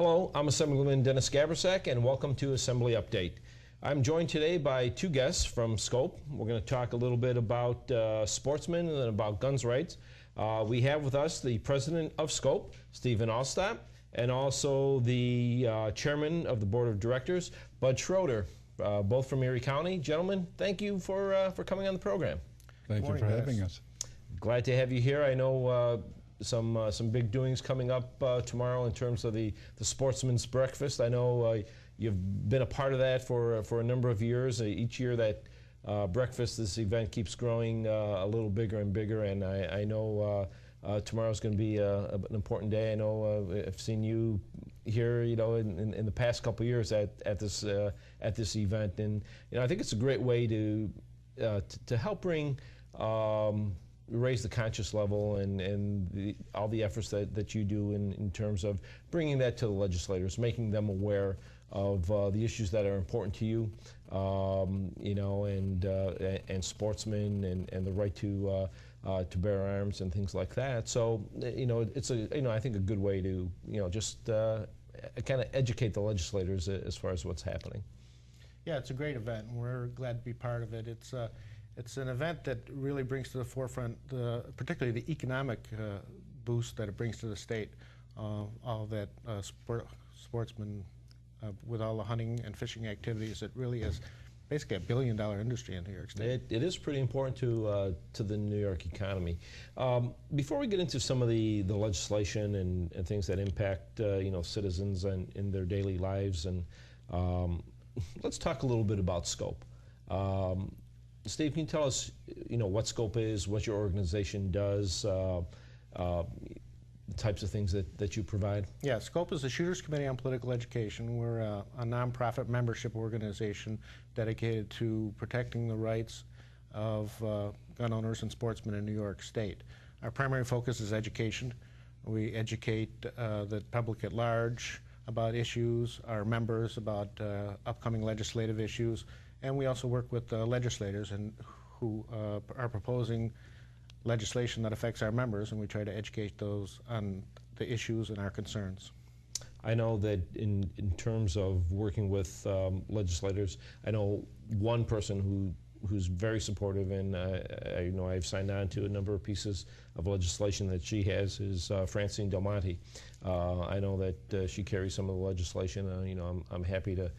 Hello, I'm Assemblyman Gabryszak, and welcome to Assembly Update. I'm joined today by two guests from Scope. We're going to talk a little bit about sportsmen and then about guns rights. We have with us the president of Scope, Stephan Aldstadt, and also the chairman of the board of directors, Bud Schroeder, both from Erie County. Gentlemen, thank you for coming on the program. Thank you for having us. Glad to have you here. I know some big doings coming up tomorrow in terms of the Sportsman's Breakfast. I know you've been a part of that for a number of years. Each year that breakfast, this event keeps growing a little bigger and bigger, and I know tomorrow's going to be an important day. I know I've seen you here, in the past couple of years at this event, and I think it's a great way to help bring. Raise the conscious level and all the efforts that you do in terms of bringing that to the legislators, making them aware of the issues that are important to you, and sportsmen and the right to bear arms and things like that. So it's I think a good way to just kind of educate the legislators as far as what's happening. Yeah, it's a great event, and we're glad to be part of it. It's an event that really brings to the forefront, particularly the economic boost that it brings to the state. All that sportsmen, with all the hunting and fishing activities, it really is basically a billion-dollar industry in New York State. It is pretty important to the New York economy. Before we get into some of the legislation and things that impact citizens and in their daily lives, and let's talk a little bit about Scope. Steve, can you tell us, what Scope is, what your organization does, the types of things that you provide? Yeah, Scope is the Shooters Committee on Political Education. We're a nonprofit membership organization dedicated to protecting the rights of gun owners and sportsmen in New York State. Our primary focus is education. We educate the public at large about issues, our members about upcoming legislative issues, and we also work with legislators who are proposing legislation that affects our members, and we try to educate those on the issues and our concerns. I know that in terms of working with legislators, I know one person who's very supportive, and I know I've signed on to a number of pieces of legislation that she has, is Francine Del Monte. I know that she carries some of the legislation. I'm happy to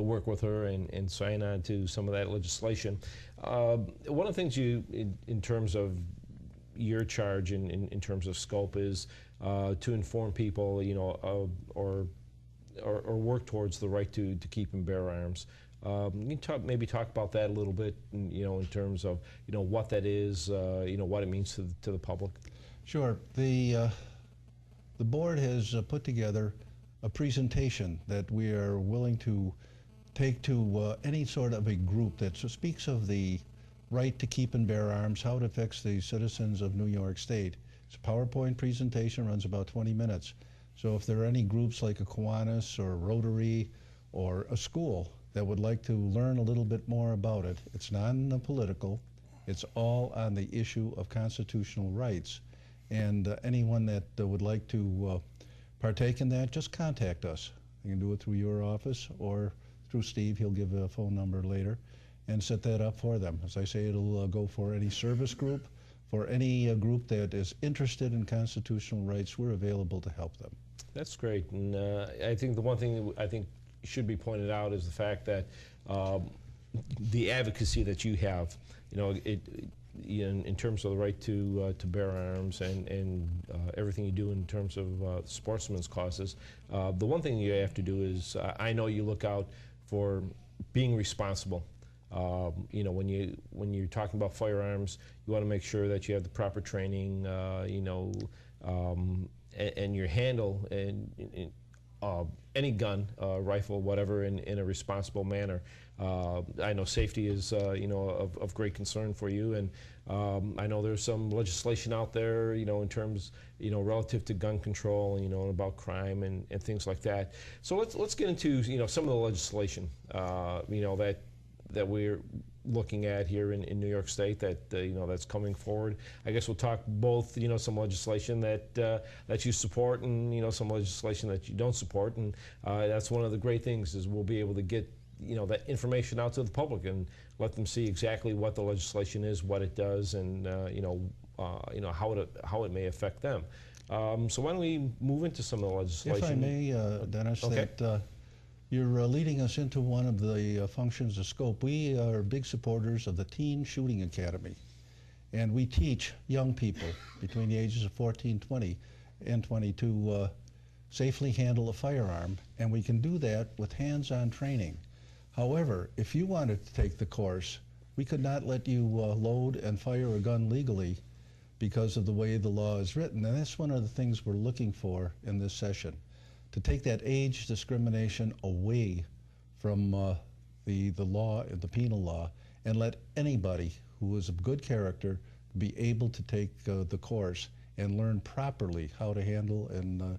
work with her and sign on to some of that legislation. One of the things in terms of your charge in terms of Scope is to inform people, or work towards the right to keep and bear arms. You can maybe talk about that a little bit, in terms of what that is, what it means to the public. Sure. The board has put together a presentation that we are willing to take to any sort of a group that speaks of the right to keep and bear arms, how it affects the citizens of New York State. It's a PowerPoint presentation, runs about 20 minutes. So if there are any groups like a Kiwanis or Rotary or a school that would like to learn a little bit more about it, it's non-political, it's all on the issue of constitutional rights. And anyone that would like to partake in that, just contact us. You can do it through your office or through Steve. He'll give a phone number later and set that up for them. As I say, it'll go for any service group, for any group that is interested in constitutional rights. We're available to help them. That's great, and I think the one thing that I think should be pointed out is the fact that the advocacy that you have, in terms of the right to bear arms and everything you do in terms of sportsmen's causes. The one thing you have to do is, I know you look out for being responsible. When you're talking about firearms, you want to make sure that you have the proper training, and your handle and any gun, rifle, whatever, in a responsible manner. I know safety is, of great concern for you, and I know there's some legislation out there, in terms, relative to gun control, and about crime and things like that. So let's get into, some of the legislation, that looking at here in New York State that you know, that's coming forward. I guess we'll talk both, you know, some legislation that you support and, you know, some legislation that you don't support, and that's one of the great things is we'll be able to get, you know, that information out to the public and let them see exactly what the legislation is, what it does, and you know, how it may affect them. So why don't we move into some of the legislation? If I may, Dennis, okay. that you're leading us into one of the functions of scope. We are big supporters of the Teen Shooting Academy, and we teach young people between the ages of 14, 20, and 22 safely handle a firearm, and we can do that with hands-on training. However, if you wanted to take the course, we could not let you load and fire a gun legally because of the way the law is written, and that's one of the things we're looking for in this session, to take that age discrimination away from the law, the penal law, and let anybody who is of good character be able to take the course and learn properly how to handle and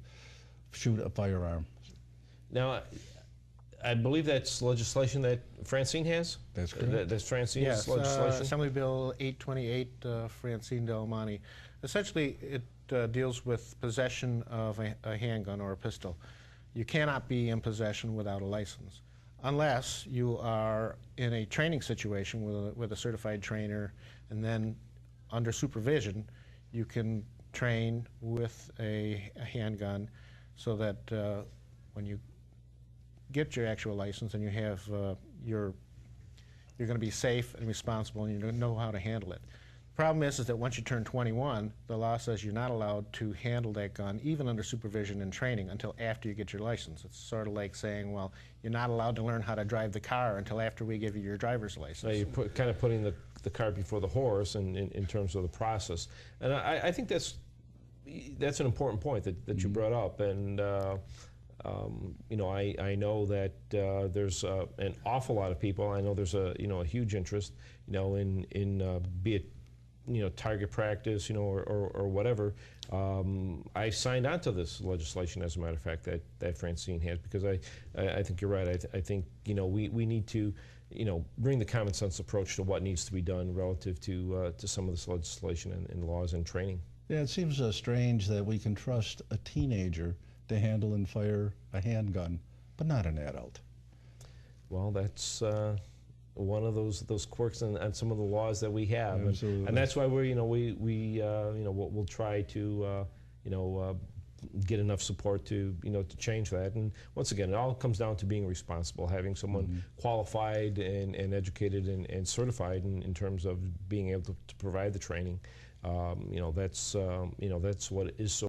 shoot a firearm. Now, I believe that's legislation that Francine has? That's correct. That's Francine's Yes, legislation? Assembly Bill 828, Francine Del Monte. Essentially, it deals with possession of a handgun or a pistol. You cannot be in possession without a license, unless you are in a training situation with a certified trainer, and then under supervision, you can train with a handgun so that when you get your actual license and you have you're going to be safe and responsible and you know how to handle it. The problem is that once you turn 21, the law says you're not allowed to handle that gun even under supervision and training until after you get your license. It's sort of like saying, well, you're not allowed to learn how to drive the car until after we give you your driver's license. Now you're kind of putting the cart before the horse in terms of the process. And I think that's an important point that you brought up. And you know, I know that there's an awful lot of people. I know there's a huge interest, you know, in be it, you know, target practice, you know, or whatever. I signed on to this legislation, as a matter of fact, that Francine has, because I think you're right. I think, you know, we need to, you know, bring the common sense approach to what needs to be done relative to some of this legislation and laws and training. Yeah, it seems strange that we can trust a teenager to handle and fire a handgun, but not an adult. Well, that's one of those quirks and some of the laws that we have, and that's why we're, you know, we'll try to get enough support to, you know, to change that. And once again, it all comes down to being responsible, having someone qualified and educated and certified in terms of being able to provide the training. You know, that's what is so